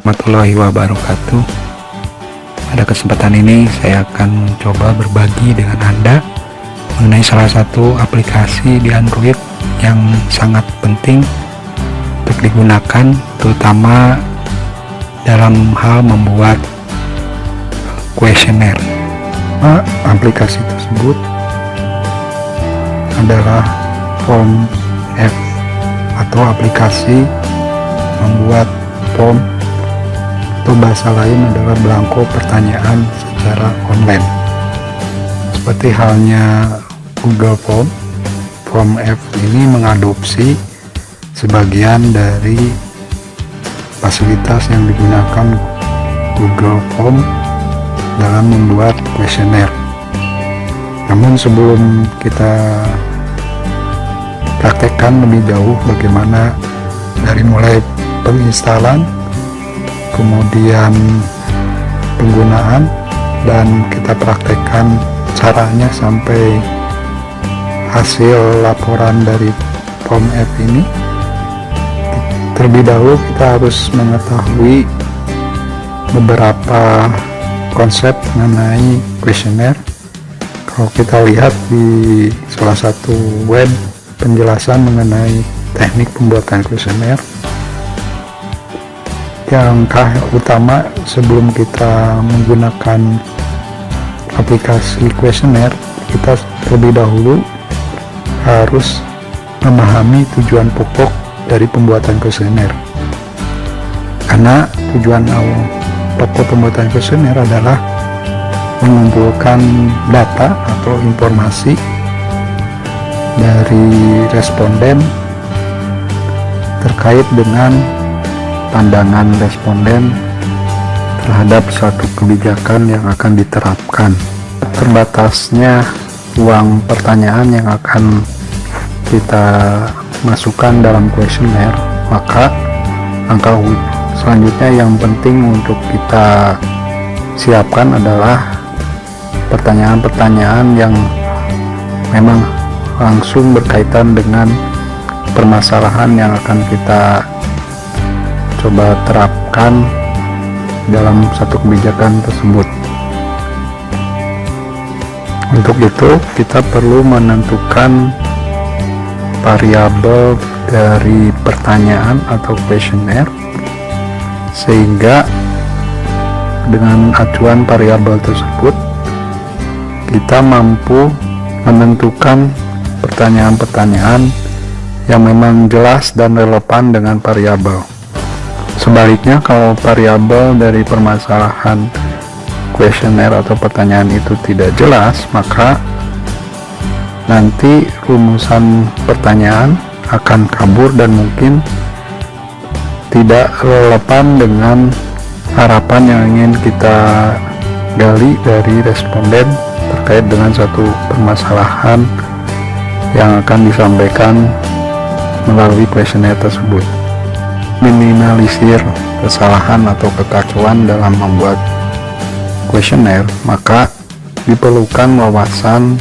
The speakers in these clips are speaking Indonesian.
warahmatullahi wabarakatuh. Pada kesempatan ini saya akan mencoba berbagi dengan Anda mengenai salah satu aplikasi di Android yang sangat penting untuk digunakan, terutama dalam hal membuat kuesioner. Aplikasi tersebut adalah Form F atau aplikasi membuat form, atau bahasa lain adalah belangko pertanyaan secara online. Seperti halnya Google Form, Form F ini mengadopsi sebagian dari fasilitas yang digunakan Google Form dalam membuat kuesioner. Namun sebelum kita praktekkan lebih jauh bagaimana dari mulai penginstalan, kemudian penggunaan, dan kita praktekkan caranya sampai hasil laporan dari Form F ini. Terlebih dahulu kita harus mengetahui beberapa konsep mengenai kuesioner. Kalau kita lihat di salah satu web penjelasan mengenai teknik pembuatan kuesioner, yang utama sebelum kita menggunakan aplikasi kuesioner, kita terlebih dahulu harus memahami tujuan pokok dari pembuatan kuesioner. Karena tujuan pokok pembuatan kuesioner adalah mengumpulkan data atau informasi dari responden terkait dengan pandangan responden terhadap suatu kebijakan yang akan diterapkan. Terbatasnya uang pertanyaan yang akan kita masukkan dalam kuesioner, maka langkah selanjutnya yang penting untuk kita siapkan adalah pertanyaan-pertanyaan yang memang langsung berkaitan dengan permasalahan yang akan kita coba terapkan dalam satu kebijakan tersebut. Untuk itu kita perlu menentukan variabel dari pertanyaan atau kuesioner, sehingga dengan acuan variabel tersebut kita mampu menentukan pertanyaan-pertanyaan yang memang jelas dan relevan dengan variabel. Sebaliknya, kalau variabel dari permasalahan kuesioner atau pertanyaan itu tidak jelas, maka nanti rumusan pertanyaan akan kabur dan mungkin tidak relevan dengan harapan yang ingin kita gali dari responden terkait dengan satu permasalahan yang akan disampaikan melalui kuesioner tersebut. Minimalisir kesalahan atau kekacauan dalam membuat kuesioner, maka diperlukan wawasan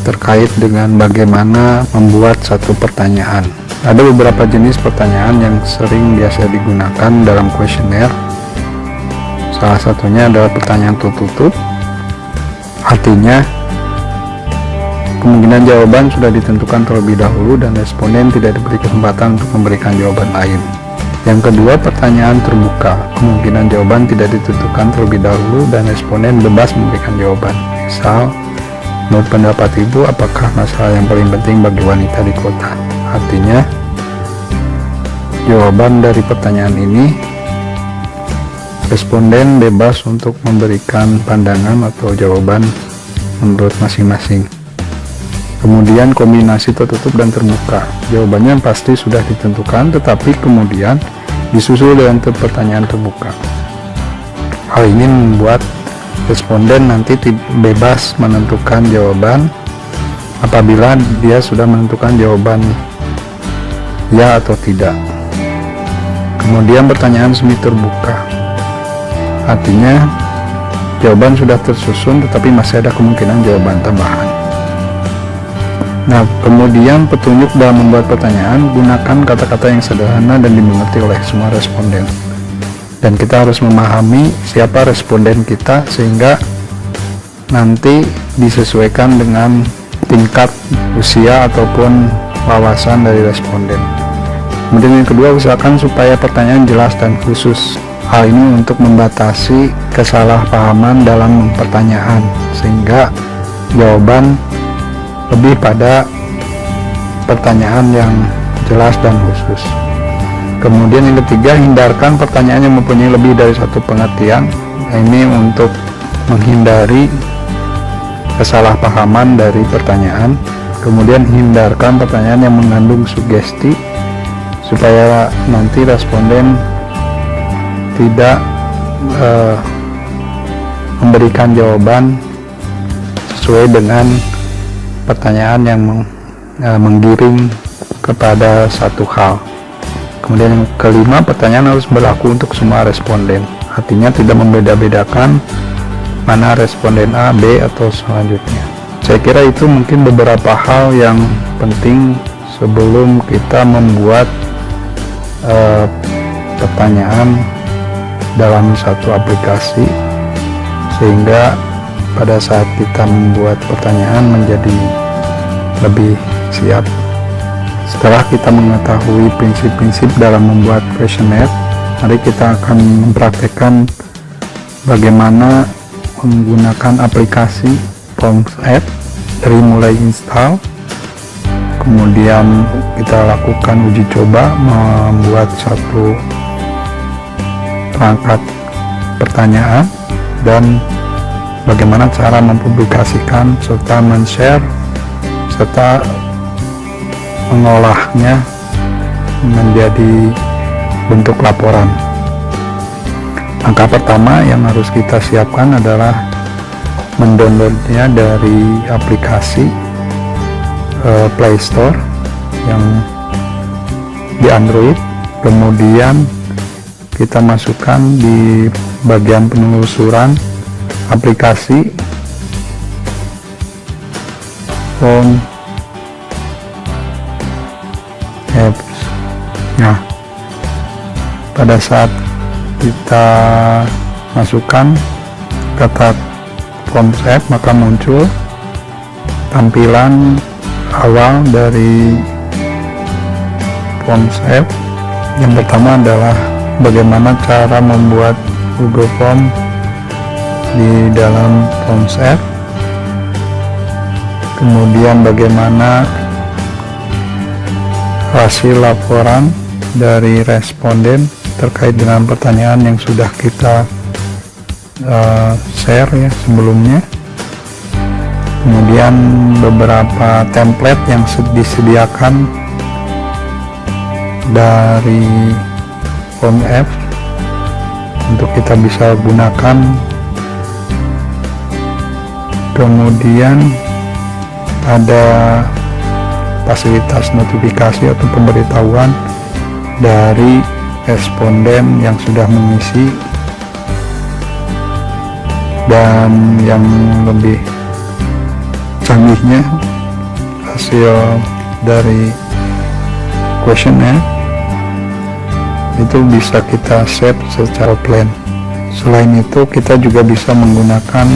terkait dengan bagaimana membuat satu pertanyaan. Ada beberapa jenis pertanyaan yang sering biasa digunakan dalam kuesioner. Salah satunya adalah pertanyaan tertutup. Artinya, kemungkinan jawaban sudah ditentukan terlebih dahulu dan responden tidak diberi kesempatan untuk memberikan jawaban lain. Yang kedua, pertanyaan terbuka. Kemungkinan jawaban tidak ditentukan terlebih dahulu dan responden bebas memberikan jawaban. Misal, menurut pendapat Ibu, apakah masalah yang paling penting bagi wanita di kota? Artinya, jawaban dari pertanyaan ini, responden bebas untuk memberikan pandangan atau jawaban menurut masing-masing. Kemudian kombinasi tertutup dan terbuka. Jawabannya pasti sudah ditentukan, tetapi kemudian disusul dengan pertanyaan terbuka. Hal ini membuat responden nanti bebas menentukan jawaban apabila dia sudah menentukan jawaban ya atau tidak. Kemudian pertanyaan semi terbuka. Artinya jawaban sudah tersusun tetapi masih ada kemungkinan jawaban tambahan. Nah, kemudian petunjuk dalam membuat pertanyaan, gunakan kata-kata yang sederhana dan dimengerti oleh semua responden. dan kita harus memahami siapa responden kita sehingga nanti disesuaikan dengan tingkat usia ataupun wawasan dari responden. Kemudian yang kedua, usahakan supaya pertanyaan jelas dan khusus. Hal ini untuk membatasi kesalahpahaman dalam pertanyaan sehingga jawaban lebih pada pertanyaan yang jelas dan khusus. Kemudian yang ketiga, hindarkan pertanyaan yang mempunyai lebih dari satu pengertian. Ini untuk menghindari kesalahpahaman dari pertanyaan. Kemudian hindarkan pertanyaan yang mengandung sugesti supaya nanti responden tidak memberikan jawaban sesuai dengan pertanyaan yang menggiring kepada satu hal. Kemudian yang kelima, pertanyaan harus berlaku untuk semua responden, artinya tidak membeda-bedakan mana responden A, B, atau selanjutnya. Saya kira itu mungkin beberapa hal yang penting sebelum kita membuat pertanyaan dalam satu aplikasi, sehingga pada saat kita membuat pertanyaan menjadi lebih siap. Setelah kita mengetahui prinsip-prinsip dalam membuat questionnaire, mari kita akan mempraktekkan bagaimana menggunakan aplikasi Forms App dari mulai install, kemudian kita lakukan uji coba membuat satu perangkat pertanyaan, dan bagaimana cara mempublikasikan serta men-share serta mengolahnya menjadi bentuk laporan. Langkah pertama yang harus kita siapkan adalah mendownloadnya dari aplikasi Play Store yang di Android. Kemudian kita masukkan di bagian penelusuran aplikasi Forms Apps. Nah, pada saat kita masukkan kata Forms App, maka muncul tampilan awal dari Forms App. Yang pertama adalah bagaimana cara membuat Google Form di dalam Forms App, kemudian bagaimana hasil laporan dari responden terkait dengan pertanyaan yang sudah kita share ya sebelumnya, kemudian beberapa template yang disediakan dari Form App untuk kita bisa gunakan. Kemudian ada fasilitas notifikasi atau pemberitahuan dari responden yang sudah mengisi, dan yang lebih canggihnya hasil dari questionnaire itu bisa kita save secara plain. Selain itu kita juga bisa menggunakan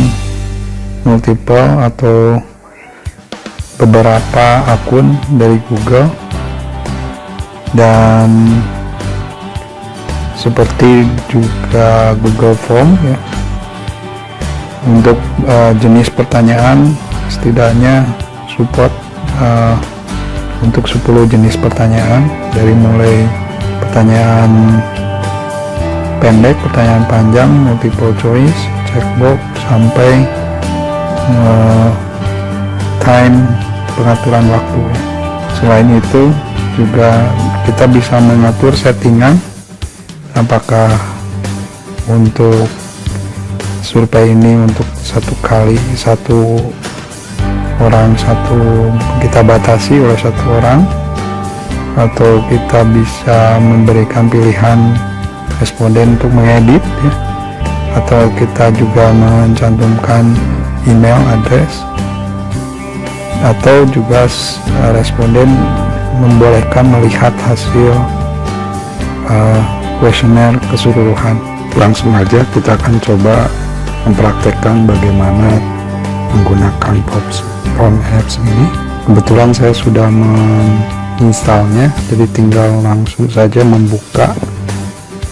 multiple atau beberapa akun dari Google, dan seperti juga Google Form ya. Untuk jenis pertanyaan setidaknya support untuk 10 jenis pertanyaan, dari mulai pertanyaan pendek, pertanyaan panjang, multiple choice, checkbox, sampai time, pengaturan waktu. Selain itu juga kita bisa mengatur settingan, apakah untuk survei ini untuk satu orang kita batasi oleh satu orang, atau kita bisa memberikan pilihan responden untuk mengedit ya, atau kita juga mencantumkan email address, atau juga responden membolehkan melihat hasil questionnaire keseluruhan. Langsung aja kita akan coba mempraktekkan bagaimana menggunakan Chrome Apps ini. Kebetulan saya sudah menginstalnya, jadi tinggal langsung saja membuka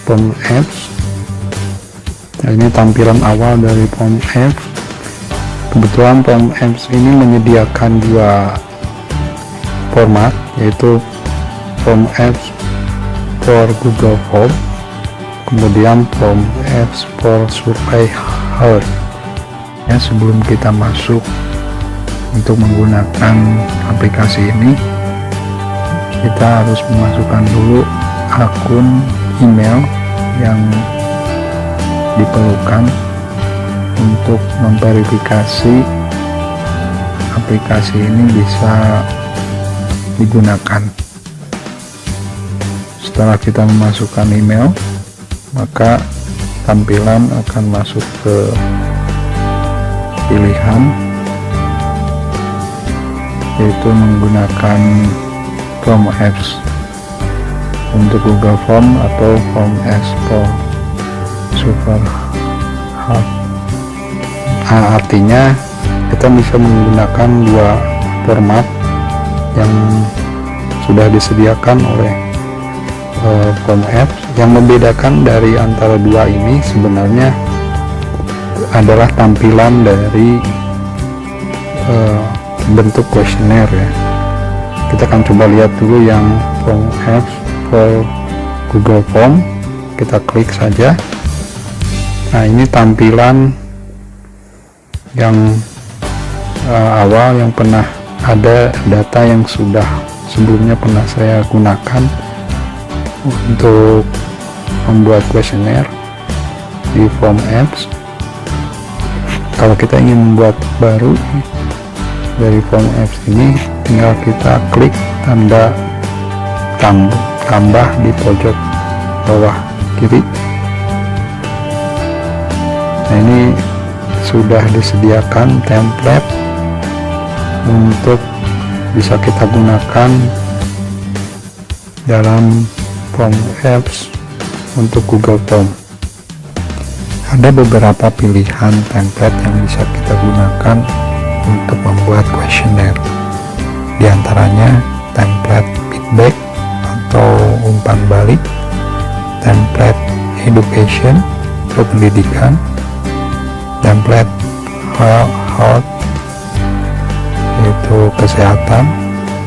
Chrome Apps. Nah, ini tampilan awal dari Chrome Apps. Kebetulan Chrome Apps ini menyediakan dua format, yaitu Chrome Apps for Google Form, kemudian Chrome Apps for Surveyor. Ya, sebelum kita masuk untuk menggunakan aplikasi ini, kita harus memasukkan dulu akun email yang diperlukan untuk memverifikasi aplikasi ini bisa digunakan. Setelah kita memasukkan email, maka tampilan akan masuk ke pilihan, yaitu menggunakan Chrome Apps untuk Google Form atau Chrome Apps for Surveyor. Artinya kita bisa menggunakan dua format yang sudah disediakan oleh Chrome Apps. Yang membedakan dari antara dua ini sebenarnya adalah tampilan dari bentuk kuesioner ya. Kita akan coba lihat dulu yang Chrome Apps for Google Form. Kita klik saja. Nah, ini tampilan yang awal yang pernah ada data yang sudah sebelumnya pernah saya gunakan untuk membuat kuesioner di Chrome Apps. Kalau kita ingin membuat baru dari Chrome Apps ini, tinggal kita klik tanda tambah di pojok bawah kiri. Nah, ini sudah disediakan template untuk bisa kita gunakan dalam Chrome Apps untuk Google Form. Ada beberapa pilihan template yang bisa kita gunakan untuk membuat kuesioner. Di antaranya template feedback atau umpan balik, template education atau pendidikan, template health yaitu kesehatan,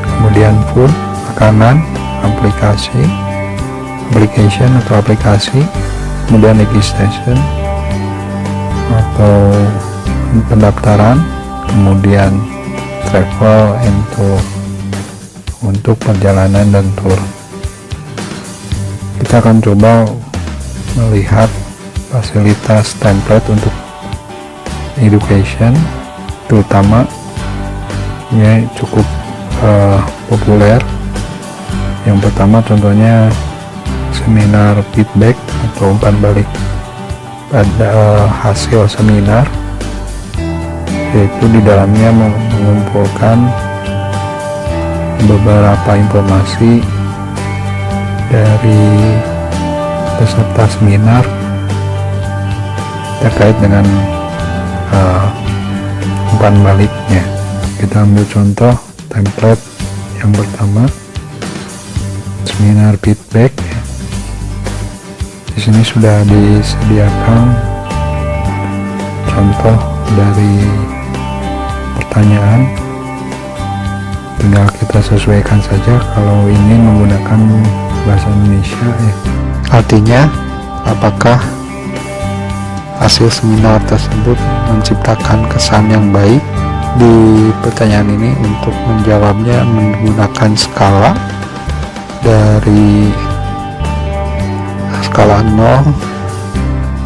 kemudian food makanan, application atau aplikasi, kemudian registration atau pendaftaran, kemudian travel and tour untuk perjalanan dan tour. Kita akan coba melihat fasilitas template untuk education, terutama ya cukup populer. Yang pertama contohnya seminar feedback atau umpan balik pada hasil seminar, yaitu di dalamnya mengumpulkan beberapa informasi dari peserta seminar terkait dengan umpan baliknya. Kita ambil contoh template yang pertama, seminar feedback. Di sini sudah disediakan contoh dari pertanyaan, tinggal kita sesuaikan saja kalau ini menggunakan bahasa Indonesia ya. Artinya, apakah hasil seminar tersebut menciptakan kesan yang baik? Di pertanyaan ini untuk menjawabnya menggunakan skala dari skala 0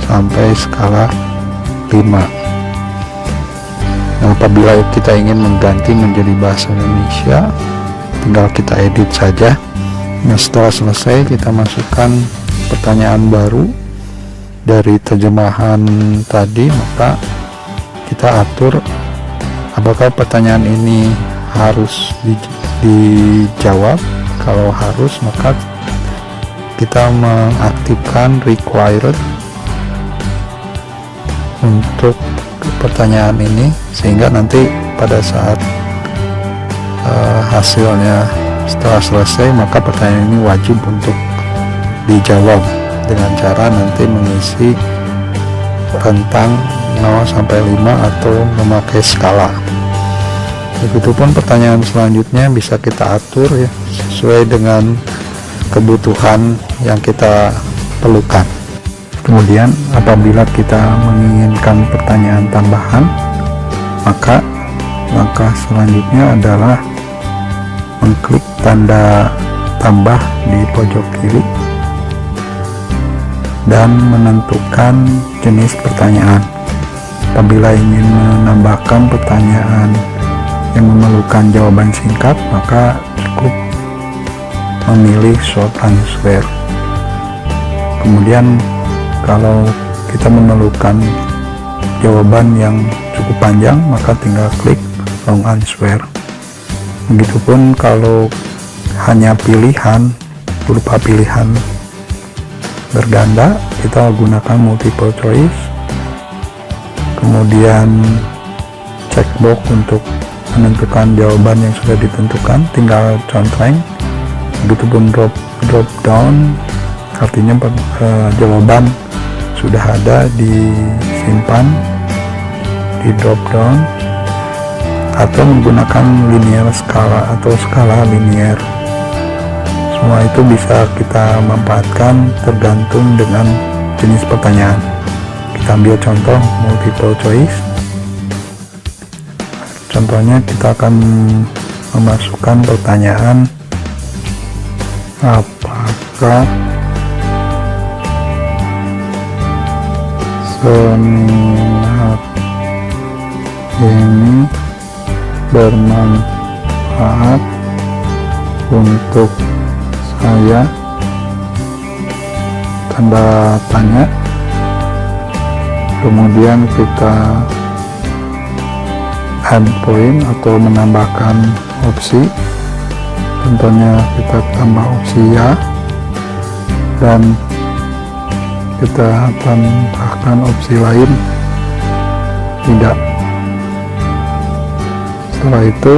sampai skala 5. Nah, apabila kita ingin mengganti menjadi bahasa Indonesia, tinggal kita edit saja. Nah, setelah selesai kita masukkan pertanyaan baru dari terjemahan tadi, maka kita atur apakah pertanyaan ini harus dijawab. Kalau harus, maka kita mengaktifkan required untuk pertanyaan ini, sehingga nanti pada saat hasilnya setelah selesai, maka pertanyaan ini wajib untuk dijawab dengan cara nanti mengisi rentang 0 sampai 5 atau memakai skala. Begitupun pertanyaan selanjutnya bisa kita atur ya, sesuai dengan kebutuhan yang kita perlukan. Kemudian apabila kita menginginkan pertanyaan tambahan, maka langkah selanjutnya adalah mengklik tanda tambah di pojok kiri dan menentukan jenis pertanyaan. Apabila ingin menambahkan pertanyaan yang memerlukan jawaban singkat, maka cukup memilih short answer. Kemudian kalau kita memerlukan jawaban yang cukup panjang, maka tinggal klik long answer. Begitupun kalau hanya pilihan berupa pilihan berganda, kita gunakan multiple choice, kemudian checkbox untuk menentukan jawaban yang sudah ditentukan, tinggal contreng. Begitupun drop down, artinya jawaban sudah ada disimpan di drop down, atau menggunakan linear skala atau skala linear. Semua itu bisa kita manfaatkan tergantung dengan jenis pertanyaan. Kita ambil contoh multiple choice. Contohnya kita akan memasukkan pertanyaan, apakah seminar ini bermanfaat untuk saya? Tanda tanya. Kemudian kita add point atau menambahkan opsi. Contohnya kita tambah opsi ya, dan kita tambahkan opsi lain tidak. Setelah itu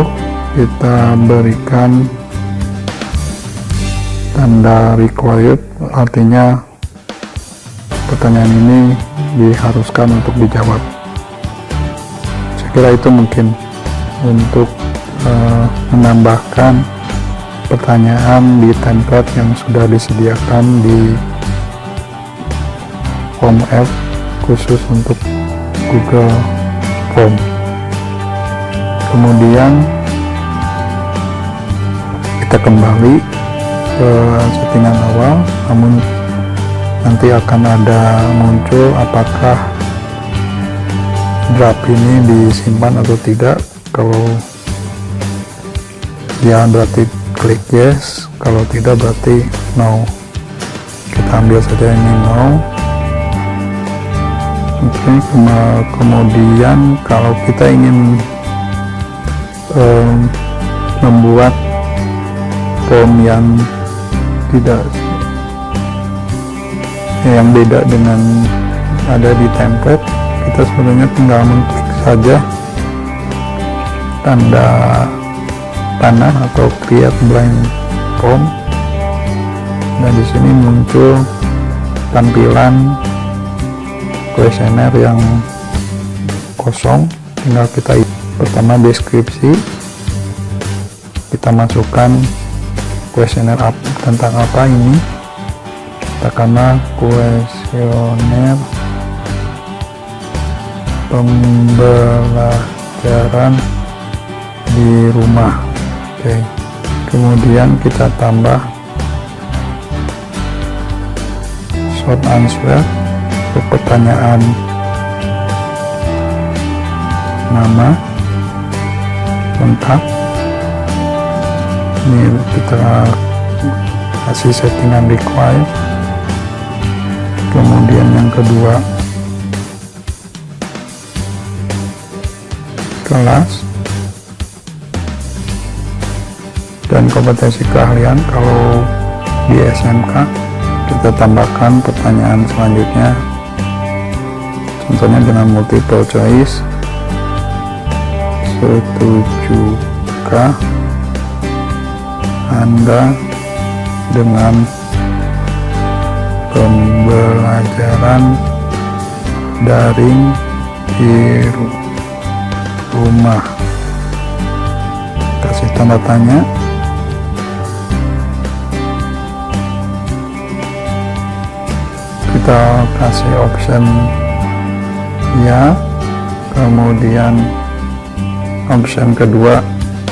kita berikan tanda required, artinya pertanyaan ini diharuskan untuk dijawab. Saya kira itu mungkin untuk menambahkan pertanyaan di template yang sudah disediakan di Form F khusus untuk Google Form. Kemudian kita kembali ke settingan awal, namun nanti akan ada muncul apakah draft ini disimpan atau tidak. Kalau ya berarti klik yes, kalau tidak berarti no. Kita ambil saja ini no. Oke, kemudian kalau kita ingin membuat form yang beda dengan ada di template, kita sebenarnya tinggal mengklik saja tanda panah atau create blank form, dan di sini muncul tampilan kuesioner yang kosong. Tinggal kita pertama deskripsi, kita masukkan kuesioner tentang apa ini, katakanlah kuesioner pembelajaran di rumah. Oke. Kemudian kita tambah short answer untuk pertanyaan nama lengkap. Ini kita kasih settingan required. Kemudian yang kedua, kelas dan kompetensi keahlian. Kalau di SMK kita tambahkan pertanyaan selanjutnya, contohnya dengan multiple choice. Setujukah Anda dengan pembelajaran daring di rumah? Kasih tanda tanya. Kita kasih option ya, kemudian option kedua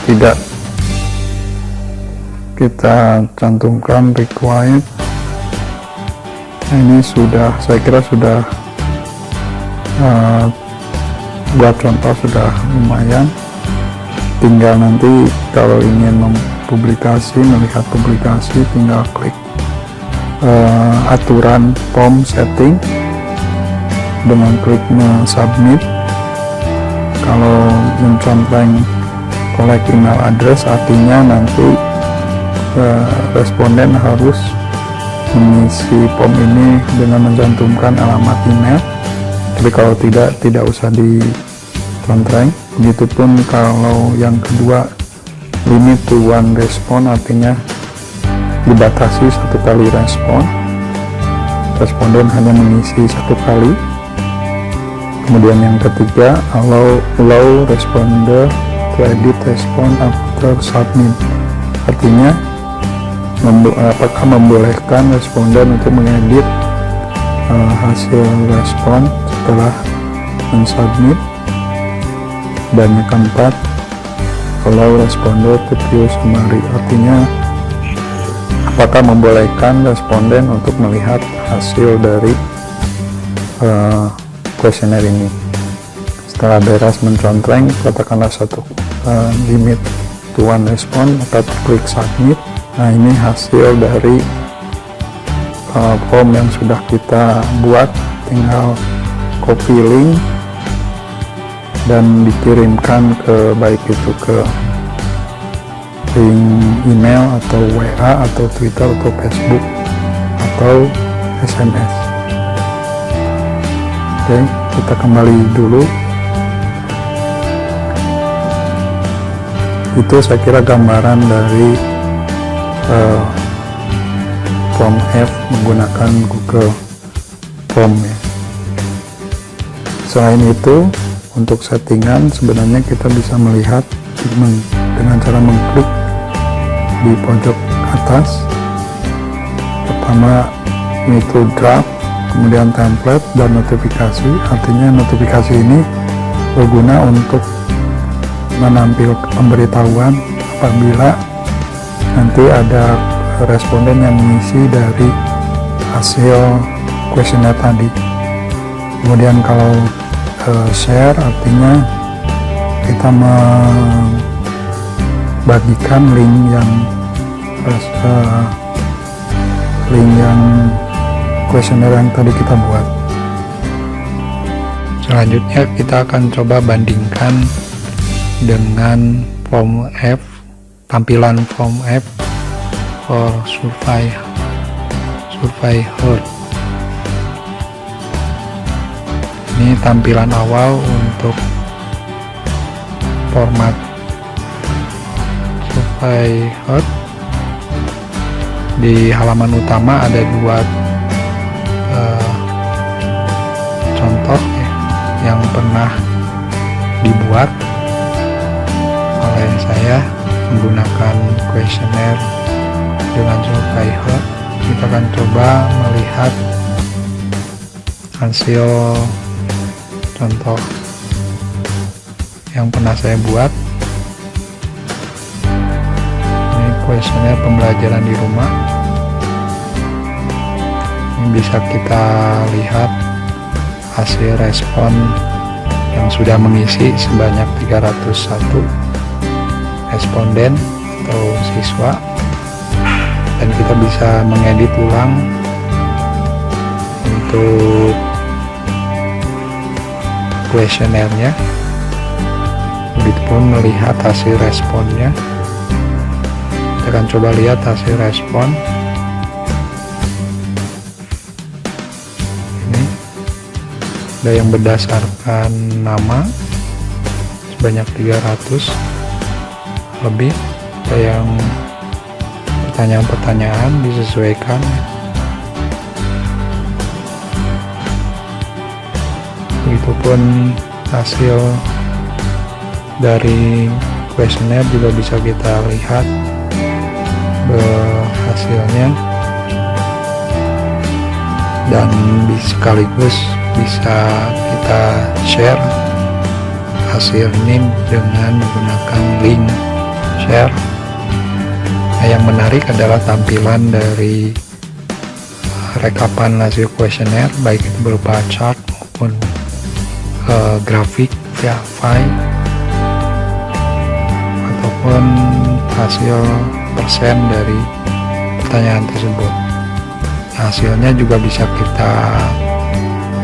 tidak. Kita cantumkan required. Nah, ini sudah, saya kira sudah buat contoh sudah lumayan. Tinggal nanti kalau ingin mempublikasi, melihat publikasi, tinggal klik aturan form setting dengan klik submit. Kalau mencontreng collect email address, artinya nanti responden harus mengisi form ini dengan mencantumkan alamat email. Tapi kalau tidak usah dicontreng. Begitupun kalau yang kedua, limit to one respon, artinya dibatasi satu kali respon, responden hanya mengisi satu kali. Kemudian yang ketiga, allow responder to edit response after submit, artinya apakah membolehkan responden untuk mengedit hasil respon setelah mensubmit. Dan yang keempat, allow responder to view summary, artinya apakah membolehkan responden untuk melihat hasil dari kuesioner ini. Setelah beres mencontreng, katakanlah satu limit to one respon, maka klik submit. Nah, ini hasil dari form yang sudah kita buat. Tinggal copy link dan dikirimkan ke, baik itu ke link email atau WA atau Twitter atau Facebook atau SMS. Oke, kita kembali dulu. Itu saya kira gambaran dari form F menggunakan Google Form ya. Selain itu, untuk settingan sebenarnya kita bisa melihat dengan cara mengklik di pojok atas. Pertama itu draft, kemudian template dan notifikasi. Artinya notifikasi ini berguna untuk menampilkan pemberitahuan apabila nanti ada responden yang mengisi dari hasil kuesioner tadi. Kemudian kalau share, artinya kita membagikan link yang kuesioner yang tadi kita buat. Selanjutnya kita akan coba bandingkan dengan form F, tampilan form F for survey heard. Ini tampilan awal untuk format survey heard. Di halaman utama ada dua contoh ya, yang pernah dibuat oleh saya menggunakan kuesioner dengan survey heard. Kita akan coba melihat hasil contoh yang pernah saya buat. Ini kuesioner pembelajaran di rumah. Ini bisa kita lihat hasil respon yang sudah mengisi sebanyak 301 responden atau siswa, dan kita bisa mengedit ulang untuk kuesionernya. Begitupun melihat hasil responnya. Kita akan coba lihat hasil respon. Ini Ada yang berdasarkan nama sebanyak 300 lebih, ada yang pertanyaan-pertanyaan disesuaikan. Begitupun hasil dari kuesioner juga bisa kita lihat hasilnya, dan sekaligus bisa kita share hasil ini dengan menggunakan link share. Nah, yang menarik adalah tampilan dari rekapan hasil kuesioner, baik itu berupa chart maupun grafik via file ataupun hasil persen dari pertanyaan tersebut. Hasilnya juga bisa kita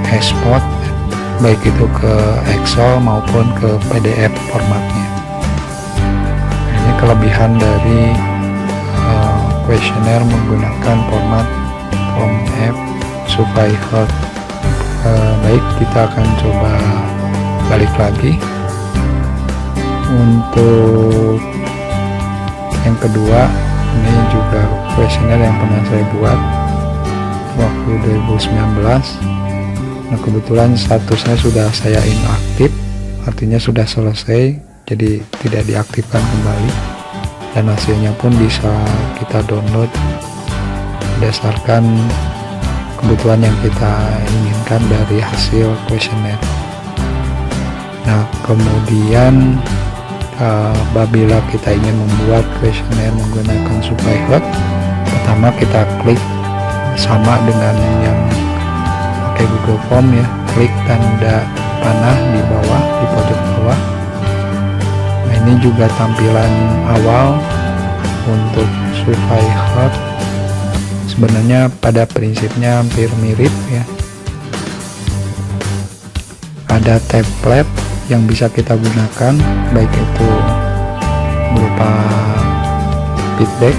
export, baik itu ke Excel maupun ke PDF formatnya. Ini kelebihan dari kuesioner menggunakan format Form F Survivor. Baik, kita akan coba balik lagi. Untuk yang kedua, ini juga kuesioner yang pernah saya buat waktu 2019. Nah, kebetulan statusnya sudah saya inaktif, artinya sudah selesai, jadi tidak diaktifkan kembali, dan hasilnya pun bisa kita download berdasarkan kebutuhan yang kita inginkan dari hasil kuesioner. Nah, kemudian apabila kita ingin membuat kuesioner menggunakan Survivor, pertama kita klik sama dengan yang pakai Google Form ya, klik tanda panah di bawah, di pojok bawah. Nah, ini juga tampilan awal untuk Survivor. Sebenarnya pada prinsipnya hampir mirip ya. Ada template yang bisa kita gunakan, baik itu berupa feedback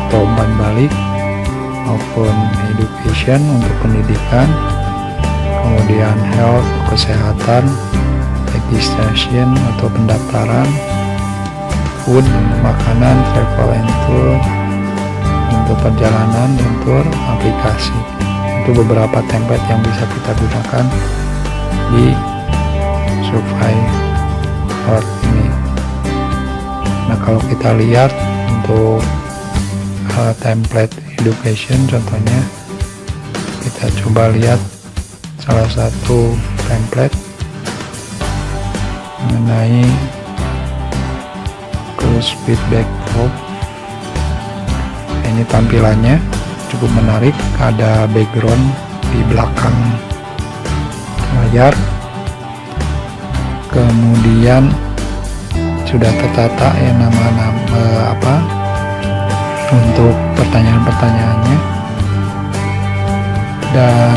atau umpan balik maupun education untuk pendidikan, kemudian health kesehatan, registration atau pendaftaran, food makanan, travel and tour untuk perjalanan dan tour, aplikasi. Itu beberapa template yang bisa kita gunakan di Survivor ini. Nah, kalau kita lihat untuk template education, contohnya kita coba lihat salah satu template mengenai cruise feedback form. Ini tampilannya cukup menarik, ada background di belakang layar, kemudian sudah tertata ya nama-nama untuk pertanyaan-pertanyaannya, dan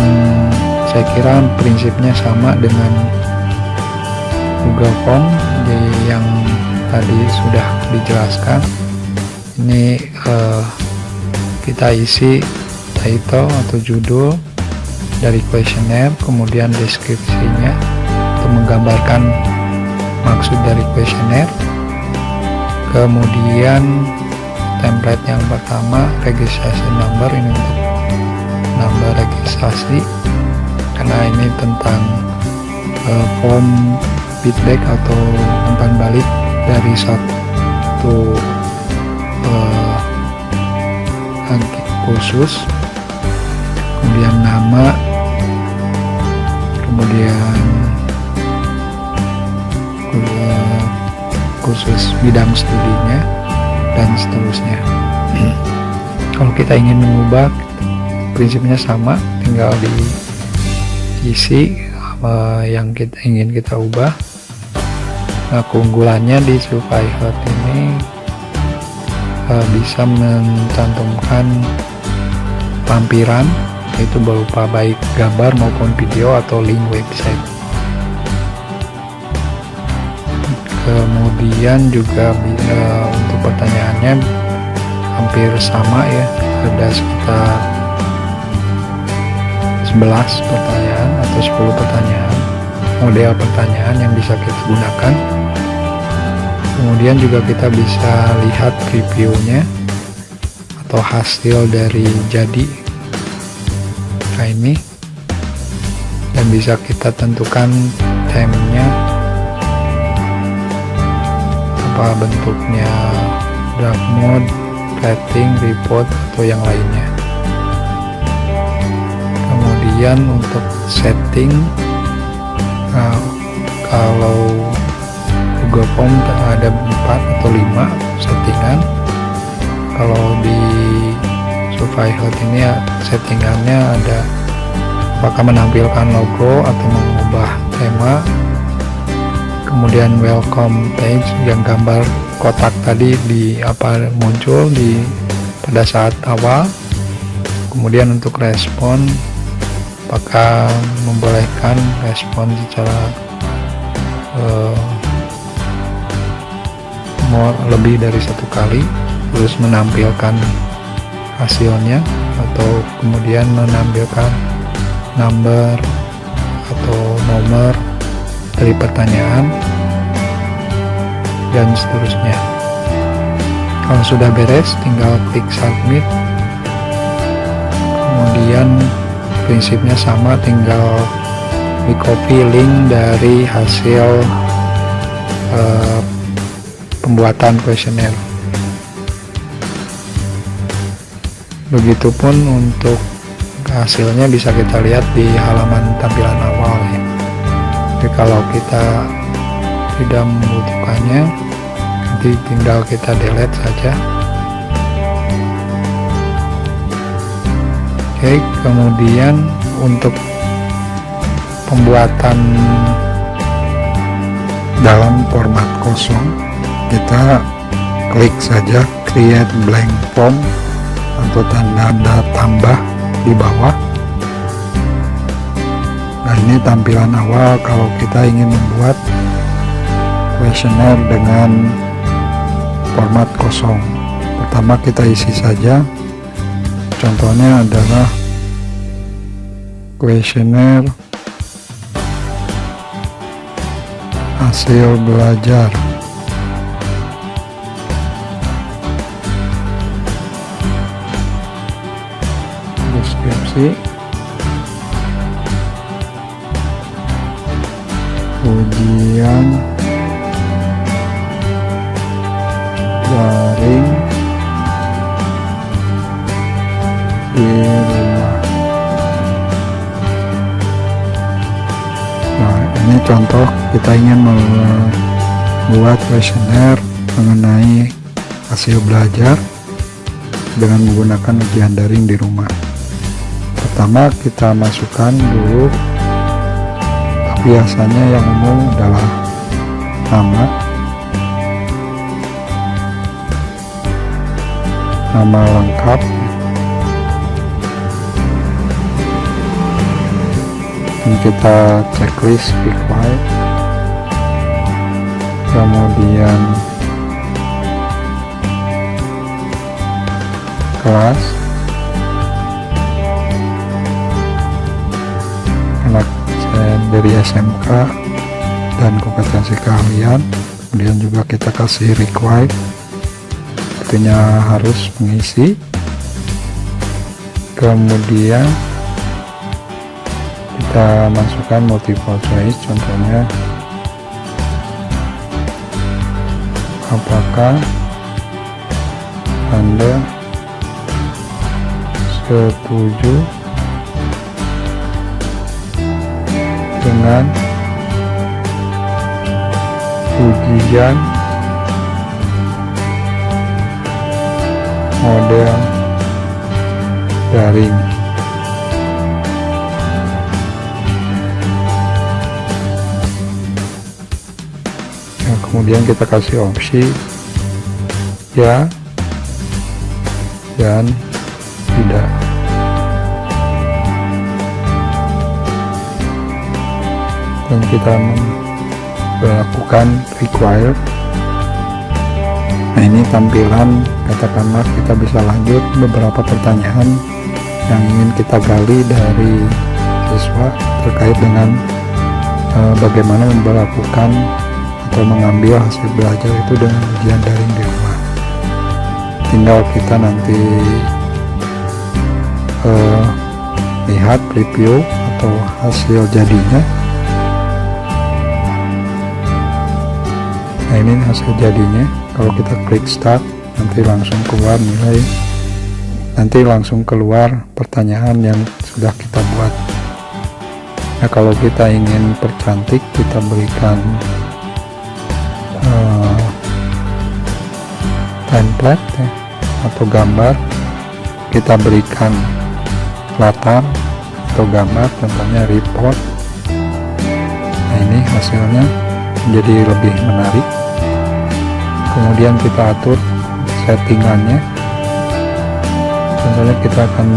saya kira prinsipnya sama dengan Google Form yang tadi sudah dijelaskan. Ini kita isi title atau judul dari kuesioner, kemudian deskripsinya untuk menggambarkan maksud dari kuesioner, kemudian template yang pertama registration number, ini untuk nomor registrasi karena ini tentang form feedback atau umpan balik dari satu khusus, kemudian nama, kemudian khusus bidang studinya dan seterusnya. Kalau kita ingin mengubah, prinsipnya sama, tinggal diisi yang kita ingin kita ubah. Nah, keunggulannya di Survivor ini bisa mencantumkan lampiran, yaitu berupa baik gambar maupun video atau link website. Kemudian juga untuk pertanyaannya hampir sama ya, ada sekitar 11 pertanyaan atau atau 10 pertanyaan, model pertanyaan yang bisa kita gunakan. Kemudian juga kita bisa lihat previewnya atau hasil dari jadi ini, dan bisa kita tentukan temanya apa bentuknya, draft mode, rating, report, atau yang lainnya. Kemudian untuk setting, kalau Google Form ada 4 atau 5 settingan. Kalau di Surveyhut ini ya settingannya ada apakah menampilkan logo atau mengubah tema, kemudian welcome page yang gambar kotak tadi muncul pada saat awal, kemudian untuk respon apakah membolehkan respon secara lebih dari 1 kali, terus menampilkan hasilnya, atau kemudian menampilkan number atau nomor dari pertanyaan, dan seterusnya. Kalau sudah beres, tinggal klik submit. Kemudian prinsipnya sama, tinggal di copy link dari hasil pembuatan kuesioner. Begitupun untuk hasilnya bisa kita lihat di halaman tampilan awal ya. Jadi kalau kita tidak membutuhkannya, nanti tinggal kita delete saja. Oke, kemudian untuk pembuatan dalam format kosong, kita klik saja create blank form atau tanda tambah di bawah. Nah, ini tampilan awal kalau kita ingin membuat kuesioner dengan format kosong. Pertama kita isi saja, contohnya adalah kuesioner hasil belajar. Deskripsi, ujian daring di rumah. Nah, ini contoh kita ingin membuat kuesioner mengenai hasil belajar dengan menggunakan ujian daring di rumah. Pertama kita masukkan dulu, biasanya yang umum adalah nama lengkap, dan kita checklist required, kemudian kelas, anak dari SMK dan kompetensi keahlian. Kemudian juga kita kasih required, artinya harus mengisi. Kemudian kita masukkan multiple choice, contohnya apakah Anda setuju dengan ujian model daring. Nah, kemudian kita kasih opsi ya dan tidak. Dan kita melakukan required. Nah, ini tampilan, katakanlah kita bisa lanjut beberapa pertanyaan yang ingin kita gali dari siswa terkait dengan bagaimana memperlakukan atau mengambil hasil belajar itu dengan ujian daring di rumah. Tinggal kita nanti lihat preview atau hasil jadinya. Nah, ini hasil jadinya. Kalau kita klik start, nanti langsung keluar nilai, nanti langsung keluar pertanyaan yang sudah kita buat. Nah, kalau kita ingin percantik, kita berikan template ya, atau gambar. Kita berikan latar atau gambar, contohnya report. Nah, ini hasilnya menjadi lebih menarik. Kemudian kita atur settingannya. Contohnya kita akan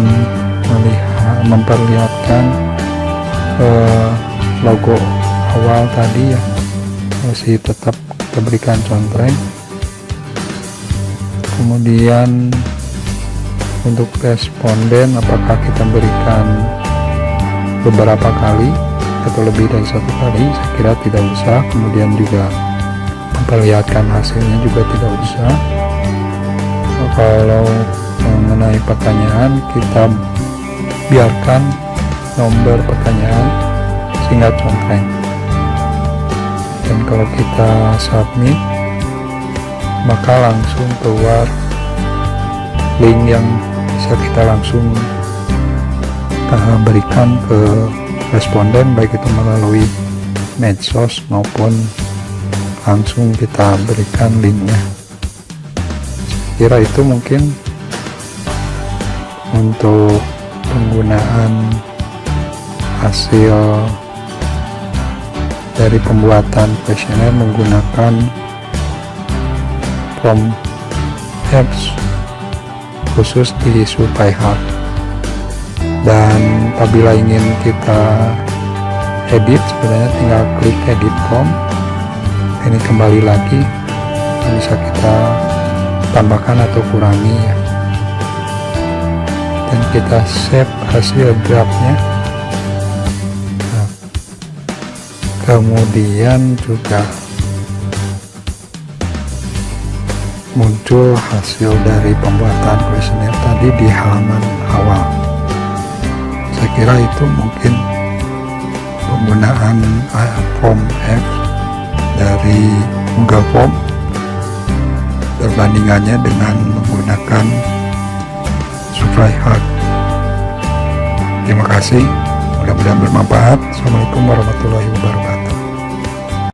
memperlihatkan logo awal tadi ya, masih tetap kita berikan contreng. Kemudian untuk responden, apakah kita berikan beberapa kali atau lebih dari satu kali? Saya kira tidak usah. Kemudian juga memperlihatkan hasilnya juga tidak usah. Kalau mengenai pertanyaan, kita biarkan nomor pertanyaan sehingga contreng. Dan kalau kita submit, maka langsung keluar link yang bisa kita langsung berikan ke responden, baik itu melalui medsos maupun langsung kita berikan linknya. Saya kira itu mungkin untuk penggunaan hasil dari pembuatan kuesioner menggunakan form apps khusus di SurveyHub. Dan apabila ingin kita edit, sebenarnya tinggal klik edit form. Ini kembali lagi, bisa kita tambahkan atau kurangi ya. Dan kita save hasil draftnya. Nah, kemudian juga muncul hasil dari pembuatan kuesioner tadi di halaman awal. Saya kira itu mungkin penggunaan form F dari Google Form, perbandingannya dengan menggunakan SurveyHub. Terima kasih, mudah-mudahan bermanfaat. Assalamualaikum warahmatullahi wabarakatuh.